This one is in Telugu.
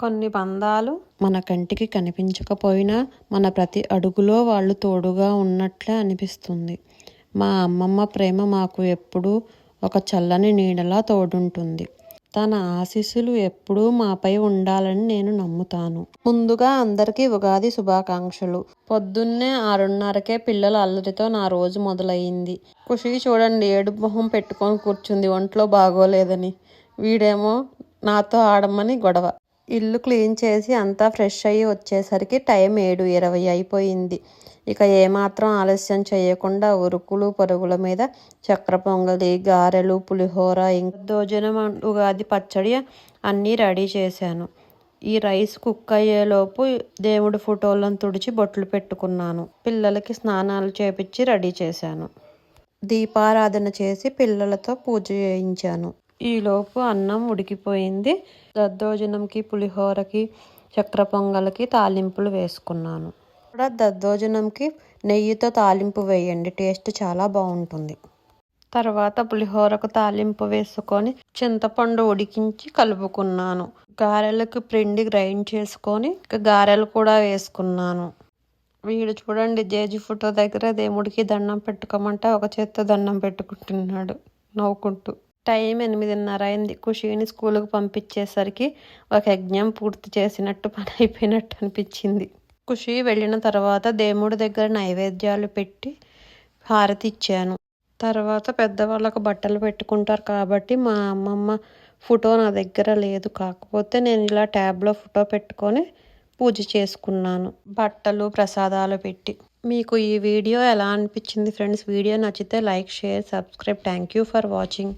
కొన్ని బంధాలు మన కంటికి కనిపించకపోయినా మన ప్రతి అడుగులో వాళ్ళు తోడుగా ఉన్నట్లే అనిపిస్తుంది. మా అమ్మమ్మ ప్రేమ మాకు ఎప్పుడూ ఒక చల్లని నీడలా తోడుంటుంది. తన ఆశీస్సులు ఎప్పుడూ మాపై ఉండాలని నేను నమ్ముతాను. ముందుగా అందరికీ ఉగాది శుభాకాంక్షలు. పొద్దున్నే 6:30కే పిల్లల అల్లరితో నా రోజు మొదలయ్యింది. ఖుషి చూడండి, ఏడుపు మొహం పెట్టుకొని కూర్చుంది ఒంట్లో బాగోలేదని. వీడేమో నాతో ఆడమని గొడవ. ఇల్లు క్లీన్ చేసి అంతా ఫ్రెష్ అయ్యి వచ్చేసరికి టైం 7:20 అయిపోయింది. ఇక ఏమాత్రం ఆలస్యం చేయకుండా ఉరుకులు పరుగుల మీద చక్కెర పొంగలి, గారెలు, పులిహోర, దద్దోజనం, ఉగాది పచ్చడి అన్నీ రెడీ చేశాను. ఈ రైస్ కుక్ అయ్యేలోపు దేవుడి ఫోటోలను తుడిచి బొట్లు పెట్టుకున్నాను. పిల్లలకి స్నానాలు చేపించి రెడీ చేశాను. దీపారాధన చేసి పిల్లలతో పూజ చేయించాను. ఈలోపు అన్నం ఉడికిపోయింది. దద్దోజనంకి, పులిహోరకి, చక్కెర పొంగలికి తాలింపులు వేసుకున్నాను. కూడా దద్దోజనంకి నెయ్యితో తాలింపు వేయండి, టేస్ట్ చాలా బాగుంటుంది. తర్వాత పులిహోరకు తాలింపు వేసుకొని చింతపండు ఉడికించి కలుపుకున్నాను. గారెలకు పిండి గ్రైండ్ చేసుకొని గారెలు కూడా వేసుకున్నాను. వీడు చూడండి, జేజీ ఫోటో దగ్గర దేవుడికి దండం పెట్టుకోమంటే ఒక చేత్తో దండం పెట్టుకుంటున్నాడు నవ్వుకుంటూ. టైం 8:30 అయింది. ఖుషీని స్కూల్కి పంపించేసరికి ఒక యజ్ఞం పూర్తి చేసినట్టు, పని అయిపోయినట్టు అనిపించింది. ఖుషి వెళ్ళిన తర్వాత దేవుడి దగ్గర నైవేద్యాలు పెట్టి హారతి ఇచ్చాను. తర్వాత పెద్దవాళ్ళకు బట్టలు పెట్టుకుంటారు కాబట్టి మా అమ్మమ్మ ఫోటో నా దగ్గర లేదు. కాకపోతే నేను ఇలా ట్యాబ్లో ఫోటో పెట్టుకొని పూజ చేసుకున్నాను, బట్టలు ప్రసాదాలు పెట్టి. మీకు ఈ వీడియో ఎలా అనిపించింది ఫ్రెండ్స్? వీడియో నచ్చితే like, share, subscribe. Thank you for watching.